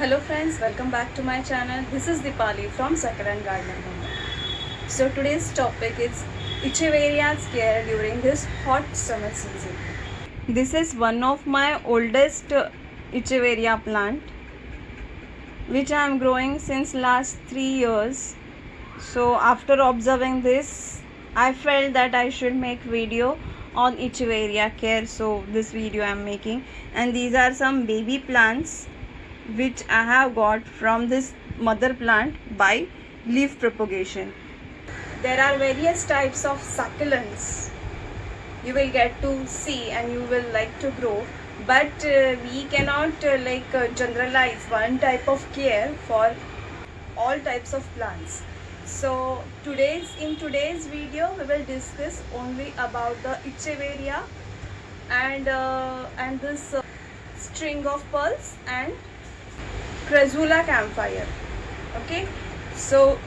Hello friends, welcome back to my channel. This is Dipali from Sakaran Garden. So today's topic is Echeveria's care during this hot summer season. This is one of my oldest Echeveria plant which I am growing since last 3 years. So after observing this, I felt that I should make video on Echeveria care. So this video I am making, and these are some baby plants which I have got from this mother plant by leaf propagation. There are various types of succulents you will get to see and you will like to grow, but we cannot generalize one type of care for all types of plants. So in today's video we will discuss only about the Echeveria and this string of pearls and Crassula camphire. Okay, so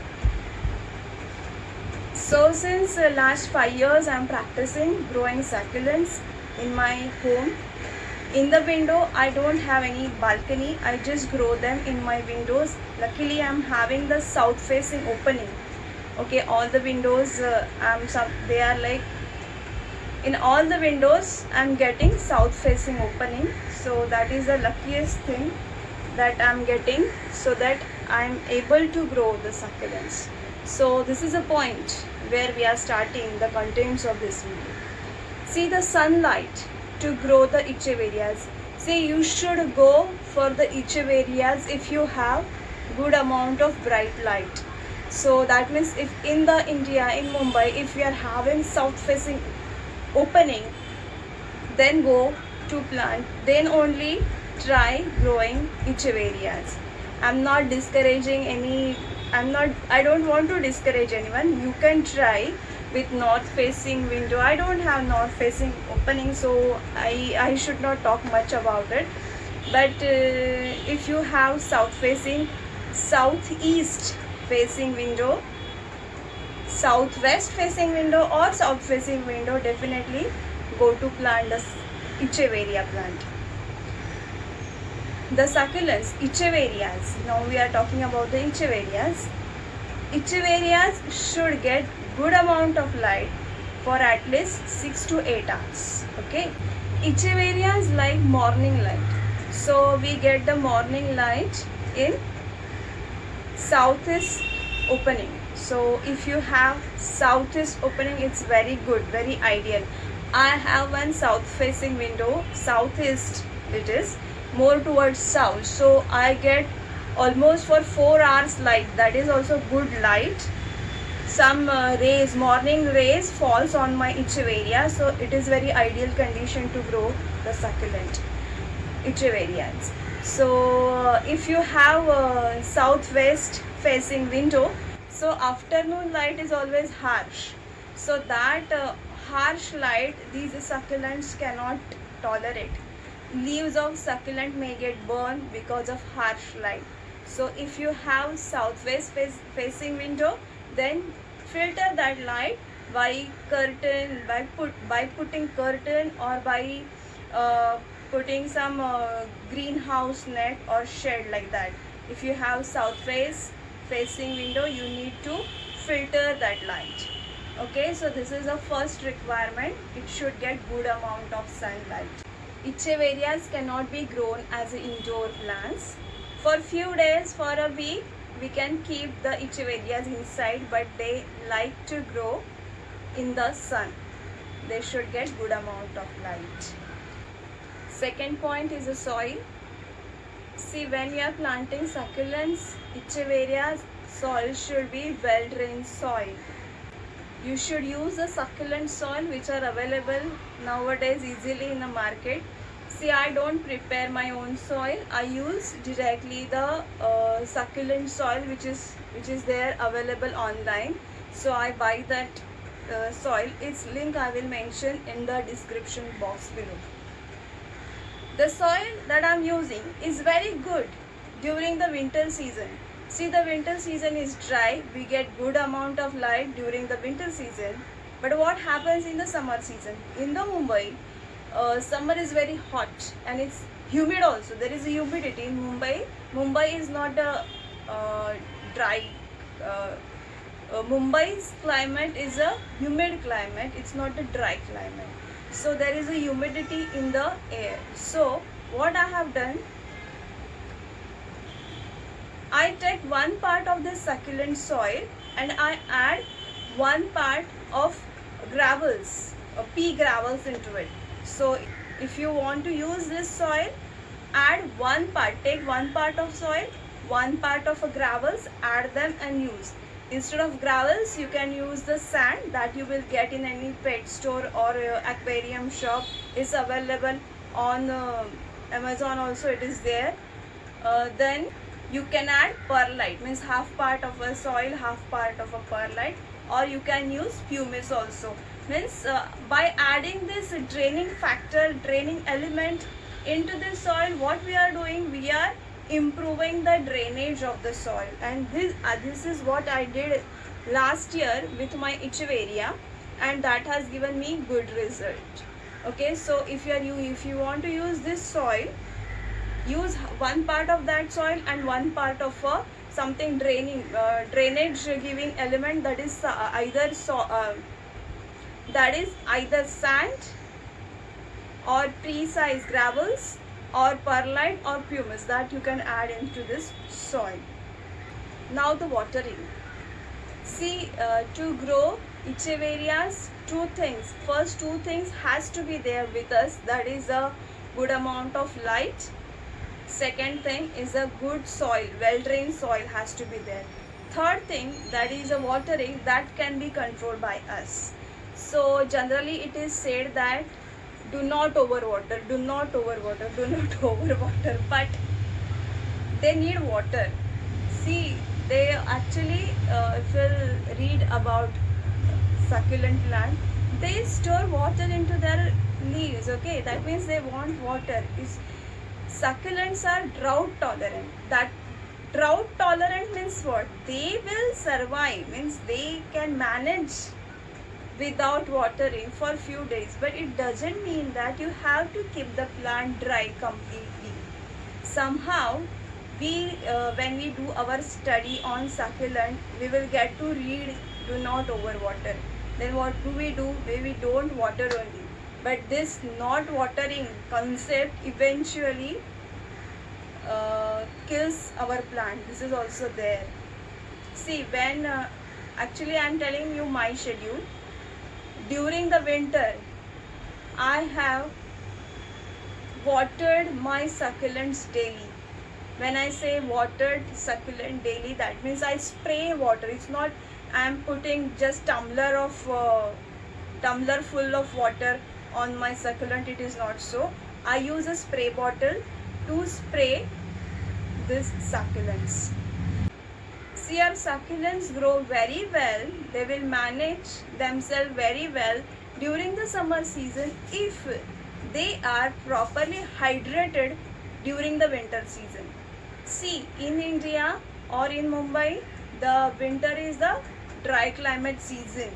since last 5 years I am practicing growing succulents in my home. In the window, I don't have any balcony, I just grow them in my windows. Luckily I am having the south facing opening. Okay, all the windows they are like, in all the windows I am getting south facing opening, so that is the luckiest thing that I am getting, so that I am able to grow the succulents. So this is a point where we are starting the contents of this video. See the sunlight to grow the Echeverias. See, you should go for the Echeverias if you have good amount of bright light. So that means if in the India, in Mumbai, if we are having south facing opening, then go to plant, then only try growing Echeverias. I'm not discouraging any, I don't want to discourage anyone. You can try with north facing window. I don't have north facing opening, so I should not talk much about it. But if you have south facing, southeast facing window, southwest facing window or south facing window, definitely go to plant the Echeveria plant. The succulents, Echeverias. Now we are talking about the Echeverias. Echeverias should get good amount of light for at least 6 to 8 hours. Okay, Echeverias like morning light, so we get the morning light in southeast opening. So if you have southeast opening, it's very good, very ideal. I have one south facing window, southeast it is, more towards south, so I get almost for 4 hours light. That is also good light. Some rays, morning rays falls on my Echeveria, so it is very ideal condition to grow the succulent Echeverias. So if you have southwest facing window, so afternoon light is always harsh, so that harsh light these succulents cannot tolerate. Leaves of succulent may get burned because of harsh light. So if you have southwest facing window, then filter that light by curtain, by putting curtain, or by putting some greenhouse net or shed like that. If you have south facing window, you need to filter that light. Okay, so this is the first requirement. It should get good amount of sunlight. Echeverias cannot be grown as indoor plants. For few days, for a week, we can keep the Echeverias inside, but they like to grow in the sun. They should get good amount of light. Second point is the soil. See, when we are planting succulents, Echeverias, soil should be well-drained soil. You should use the succulent soil which are available nowadays easily in the market. See, I don't prepare my own soil. I use directly the succulent soil which is there available online. So I buy that soil. Its link I will mention in the description box below. The soil that I am using is very good during the winter season. See, the winter season is dry, we get good amount of light during the winter season. But what happens in the summer season? In the Mumbai, summer is very hot and it's humid also. There is a humidity in Mumbai. Mumbai is not a dry. Uh, Mumbai's climate is a humid climate. It's not a dry climate. So there is a humidity in the air. So what I have done, I take one part of the succulent soil and I add one part of gravels, pea gravels into it. So if you want to use this soil, add one part, take one part of soil, one part of gravels, add them and use. Instead of gravels, you can use the sand that you will get in any pet store or aquarium shop. Is available on Amazon also, it is there. Then you can add perlite, means half part of a soil, half part of a perlite, or you can use pumice also. Means by adding this draining factor, draining element into the soil, what we are doing, we are improving the drainage of the soil. And this is what I did last year with my Echeveria, and that has given me good result. Okay, so if you want to use this soil, use one part of that soil and one part of something drainage giving element, that is either sand or pea-sized gravels or perlite or pumice that you can add into this soil. Now the watering. See, to grow Echeverias, two things. First two things has to be there with us. That is a good amount of light. Second thing is a good soil, well-drained soil has to be there. Third thing, that is a watering that can be controlled by us. So generally it is said that do not overwater, do not overwater, do not overwater, but they need water. See, they actually, if you read about succulent plant, they store water into their leaves. Okay, that means they want water. Succulents are drought tolerant. That drought tolerant means what? They will survive, means they can manage without watering for few days, but it doesn't mean that you have to keep the plant dry completely. Somehow when we do our study on succulent, we will get to read do not overwater. Then what do? We don't water only, but this not watering concept eventually kills our plant. This is also there. See, when actually I am telling you my schedule. During the winter, I have watered my succulents daily. When I say watered succulent daily, that means I spray water. It's not I am putting just tumbler full of water on my succulent. It is not so. I use a spray bottle to spray these succulents. See, our succulents grow very well. They will manage themselves very well during the summer season if they are properly hydrated during the winter season. See, in India or in Mumbai, the winter is the dry climate season.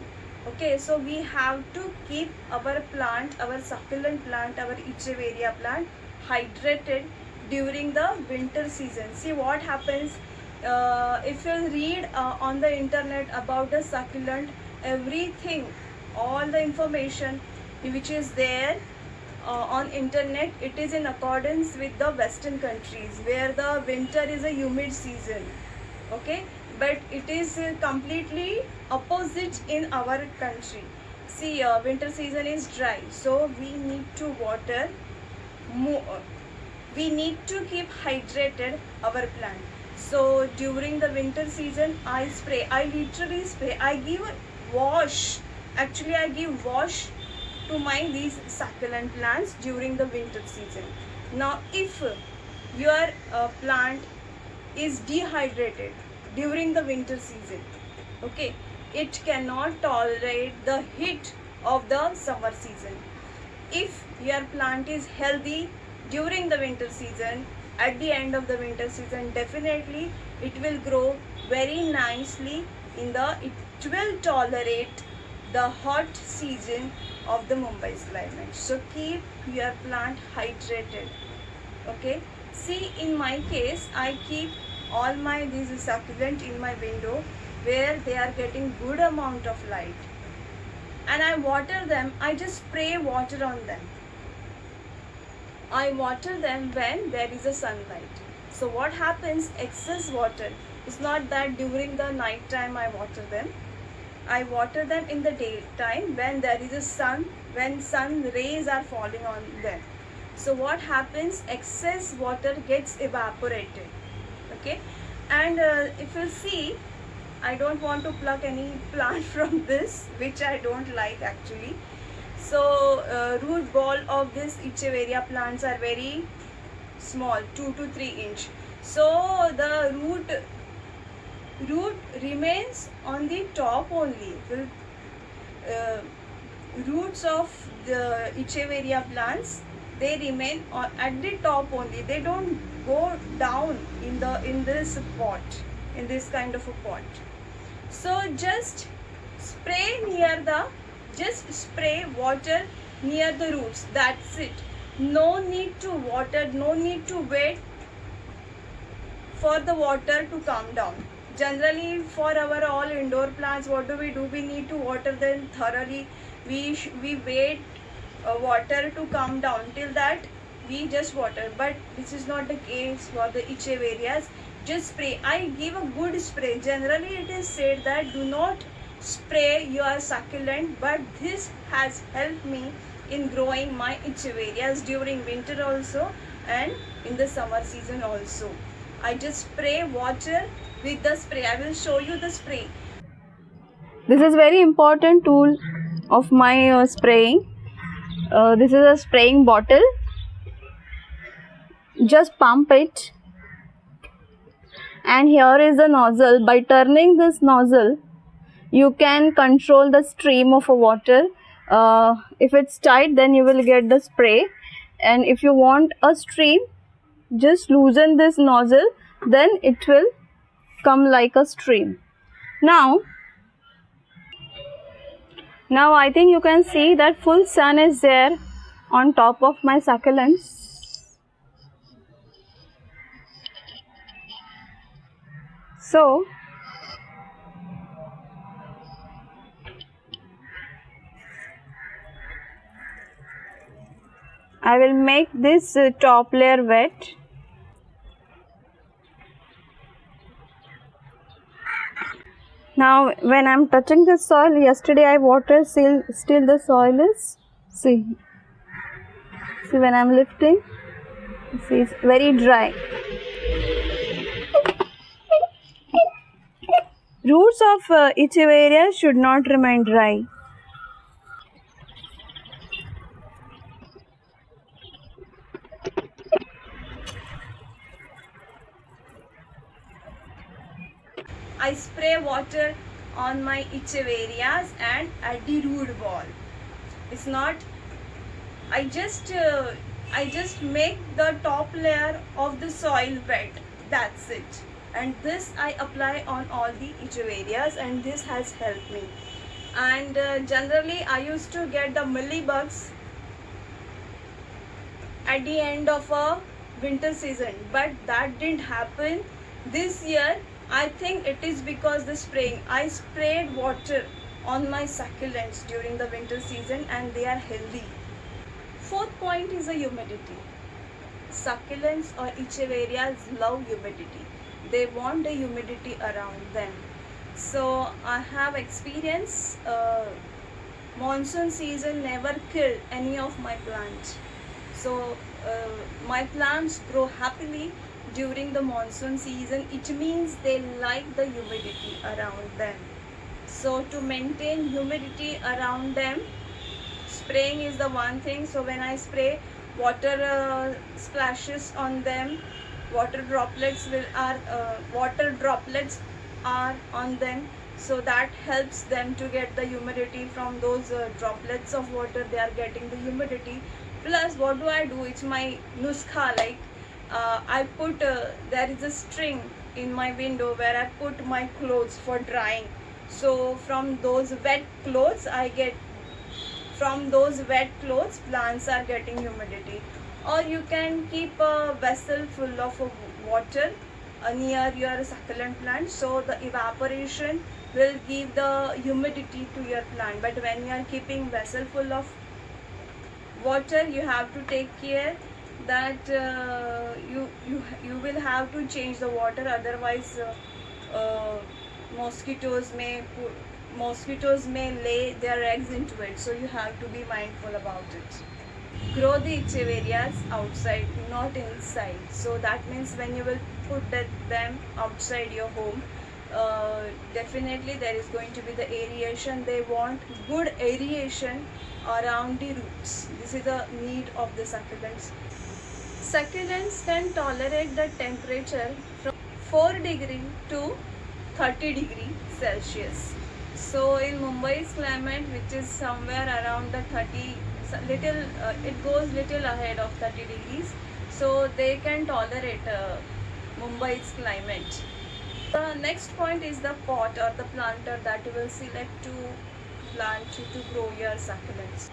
Okay, so we have to keep our plant, our succulent plant, our Echeveria plant hydrated during the winter season. See what happens. If you read on the internet about the succulent, everything, all the information which is there on internet, it is in accordance with the western countries where the winter is a humid season. Okay, but it is completely opposite in our country. See, winter season is dry, so we need to water more. We need to keep hydrated our plant. So during the winter season, I literally spray. I give wash. Actually, I give wash to these succulent plants during the winter season. Now, if your plant is dehydrated during the winter season, okay, it cannot tolerate the heat of the summer season. If your plant is healthy during the winter season, at the end of the winter season, definitely it will grow very nicely it will tolerate the hot season of the Mumbai's climate. So keep your plant hydrated. Okay, see, in my case I keep all my these succulent in my window where they are getting good amount of light, and I water them. I just spray water on them. I water them when there is a sunlight. So what happens, excess water, it's not that during the night time I water them. I water them in the daytime when there is a sun, when sun rays are falling on them. So what happens, excess water gets evaporated. Okay, and if you see, I don't want to pluck any plant from this, which I don't like actually. So root ball of this Echeveria plants are very small, 2 to 3 inch. So the root remains on the top only. Roots of the Echeveria plants, they remain at the top only. They don't go down in this pot, in this kind of a pot. So just spray water near the roots. That's it. No need to water, no need to wait for the water to come down. Generally, for our all indoor plants, what do? We need to water them thoroughly. We wait water to come down. Till that, we just water. But this is not the case for the Echeverias. Just spray. I give a good spray. Generally, it is said that do not spray your succulent, but this has helped me in growing my Echeverias during winter also and in the summer season also. I just spray water with the spray. I will show you the spray. This is very important tool of my spraying. This is a spraying bottle. Just pump it, and here is the nozzle. By turning this nozzle, you can control the stream of water. If it's tight, then you will get the spray, and if you want a stream, just loosen this nozzle, then it will come like a stream. Now I think you can see that full sun is there on top of my succulents. So I will make this top layer wet. Now when I am touching the soil, yesterday I watered, still the soil is, see when I am lifting, see, it's very dry. Roots of Echeveria should not remain dry. I spray water on my Echeverias and at the root ball. It's not, I just make the top layer of the soil wet. That's it. And this I apply on all the Echeverias, and this has helped me. And generally I used to get the mealybugs at the end of a winter season, but that didn't happen this year. I think it is because the spraying. I sprayed water on my succulents during the winter season and they are healthy. Fourth point is the humidity. Succulents or Echeverias love humidity. They want the humidity around them. So I have experience, monsoon season never killed any of my plants. So my plants grow happily during the monsoon season. It means they like the humidity around them. So to maintain humidity around them, spraying is the one thing. So when I spray, water splashes on them, water droplets are on them, so that helps them to get the humidity. From those droplets of water, they are getting the humidity. Plus what do? It's my nuskha, like I put there is a string in my window where I put my clothes for drying. So from those wet clothes plants are getting humidity. or you can keep a vessel full of water near your succulent plant, so the evaporation will give the humidity to your plant. But when you are keeping vessel full of water, you have to take care that you will have to change the water, otherwise mosquitoes may lay their eggs into it, so you have to be mindful about it. Grow the echeverias outside, not inside. So that means when you will put them outside your home, definitely there is going to be the aeration. They want good aeration around the roots. This is the need of the succulents. Succulents can tolerate the temperature from 4 degree to 30 degree Celsius. So in Mumbai's climate, which is somewhere around the 30, it goes little ahead of 30 degrees, so they can tolerate Mumbai's climate. The next point is the pot or the planter that you will select to plant to grow your succulents.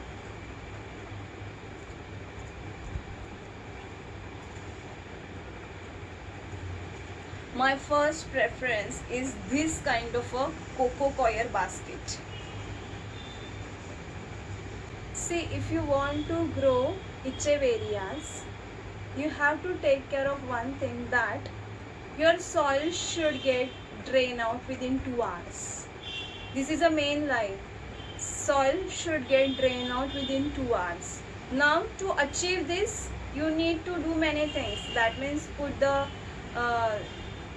My first preference is this kind of a coco coir basket. See, if you want to grow echeverias, you have to take care of one thing, that your soil should get drained out within 2 hours. This is a main line. Soil should get drained out within 2 hours. Now to achieve this, you need to do many things. That means put the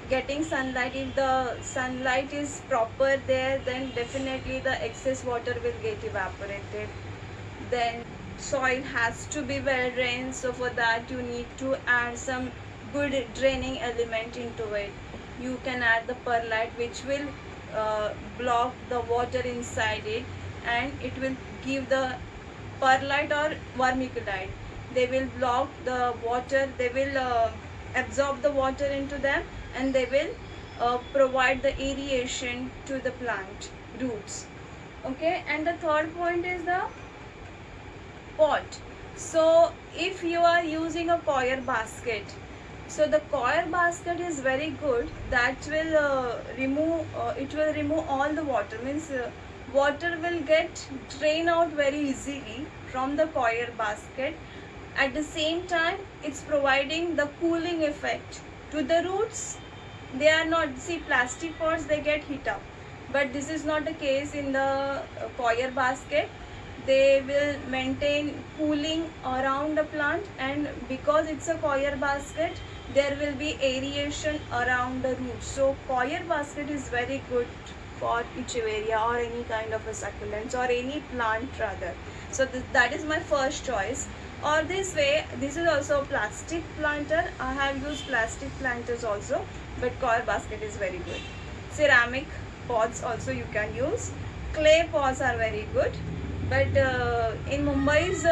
getting sunlight. If the sunlight is proper there, then definitely the excess water will get evaporated. Then soil has to be well drained, so for that you need to add some good draining element into it. You can add the perlite, which will block the water inside it, and it will give the perlite or vermiculite. They will block the water, they will absorb the water into them, and they will provide the aeration to the plant roots. Okay, and the third point is the pot. So if you are using a coir basket, so the coir basket is very good. That will remove all the water. Means water will get drained out very easily from the coir basket. At the same time, it's providing the cooling effect to the roots. They are not, see, plastic pots, they get heat up, but this is not the case in the coir basket. They will maintain cooling around the plant, and because it's a coir basket, there will be aeration around the roots. So coir basket is very good for echeveria or any kind of a succulents or any plant rather. So that is my first choice. Or this way, this is also a plastic planter. I have used plastic planters also, but coir basket is very good. Ceramic pots also you can use. Clay pots are very good, but in Mumbai's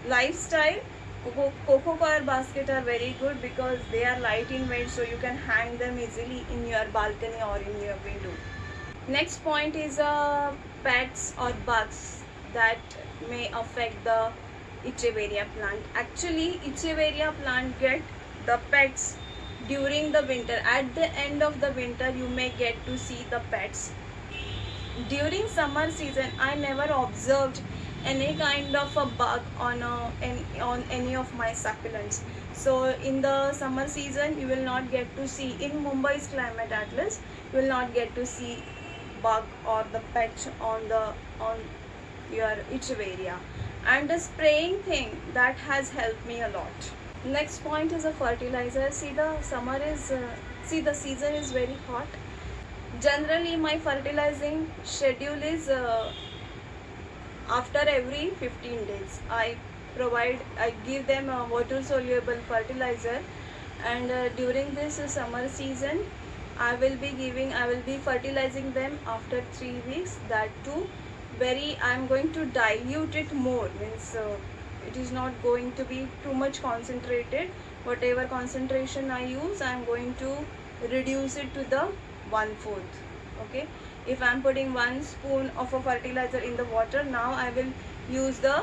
lifestyle, coco coir basket are very good because they are light in weight, so you can hang them easily in your balcony or in your window. Next point is pests or bugs that may affect the echeveria plant. Actually, echeveria plant get the pests during the winter. At the end of the winter, you may get to see the pests. During summer season, I never observed any kind of a bug on any of my succulents. So in the summer season, you will not get to see, in Mumbai's climate at least, you will not get to see bug or the patch on your echeveria. And the spraying thing, that has helped me a lot. Next point is a fertilizer. See, the season is very hot. Generally my fertilizing schedule is after every 15 days. I give them a water soluble fertilizer, and during this summer season I will be fertilizing them after 3 weeks. That too, I'm going to dilute it more, means it is not going to be too much concentrated. Whatever concentration I use, I am going to reduce it to the 1/4. Okay, if I am putting 1 spoon of a fertilizer in the water, now I will use the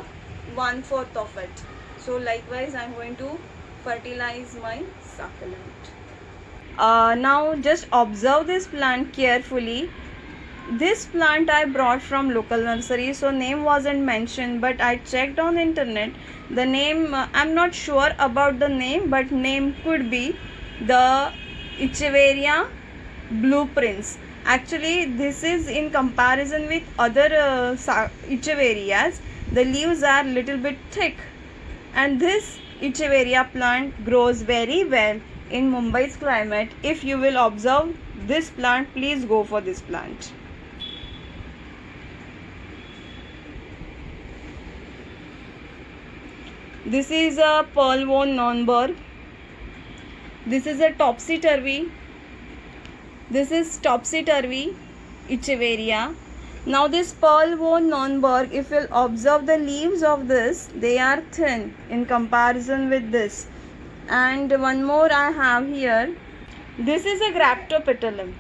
1/4 of it. So likewise I'm going to fertilize my succulent. Now just observe this plant carefully. This plant I brought from local nursery, so name wasn't mentioned, but I checked on internet. The name, I'm not sure about the name, but name could be the Echeveria blueprints. Actually this is in comparison with other Echeverias, the leaves are little bit thick, and this Echeveria plant grows very well in Mumbai's climate. If you will observe this plant, please go for this plant. This is a Pearl von Nonnberg. This is a topsy-turvy. This is topsy-turvy Echeveria. Now this Pearl von Nonnberg, if you'll observe the leaves of this, they are thin in comparison with this. And one more I have here. This is a Graptopetalum.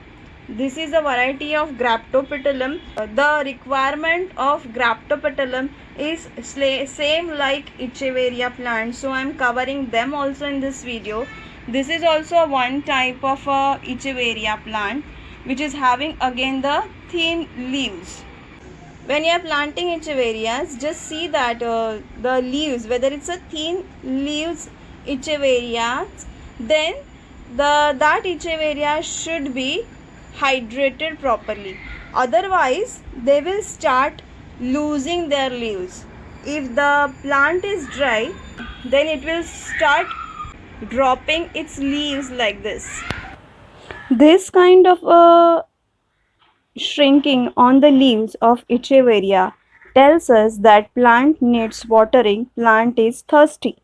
This is a variety of Graptopetalum. The requirement of Graptopetalum is same like Echeveria plant, so I am covering them also in this video. This is also one type of Echeveria plant which is having again the thin leaves. When you are planting Echeverias, just see that the leaves, whether it's a thin leaves Echeveria, then that Echeveria should be hydrated properly. Otherwise they will start losing their leaves. If the plant is dry, then it will start dropping its leaves like this. This kind of shrinking on the leaves of Echeveria tells us that plant needs watering, plant is thirsty.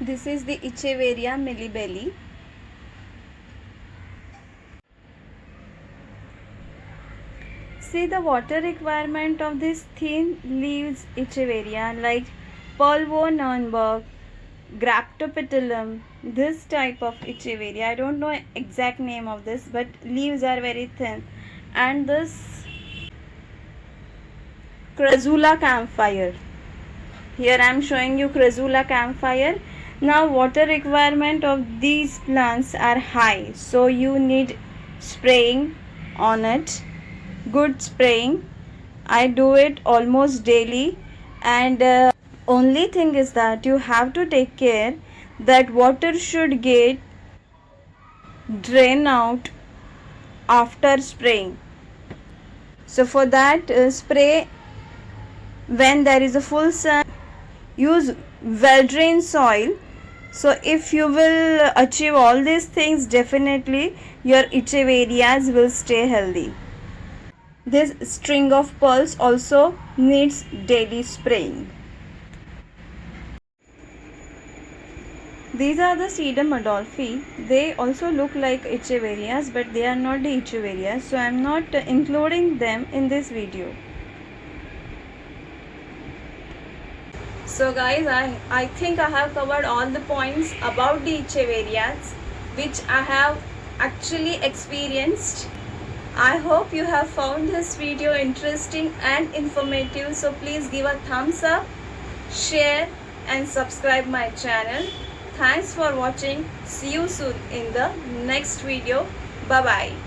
This is the Echeveria millibelli. See the water requirement of this thin leaves Echeveria like Pearl von Nonnberg, Graptopetalum, this type of Echeveria. I don't know exact name of this, but leaves are very thin. And this Crassula camphire. Here I am showing you Crassula camphire. Now water requirement of these plants are high, so you need spraying on it. Good spraying. I do it almost daily, and only thing is that you have to take care that water should get drain out after spraying. So for that, spray when there is a full sun. Use well drained soil. So if you will achieve all these things, definitely your Echeverias will stay healthy. This string of pearls also needs daily spraying. These are the Sedum Adolphi. They also look like Echeverias, but they are not the Echeverias, so I am not including them in this video. So guys, I think I have covered all the points about the Echeverias which I have actually experienced. I hope you have found this video interesting and informative, so please give a thumbs up, share and subscribe my channel. Thanks for watching. See you soon in the next video. Bye bye.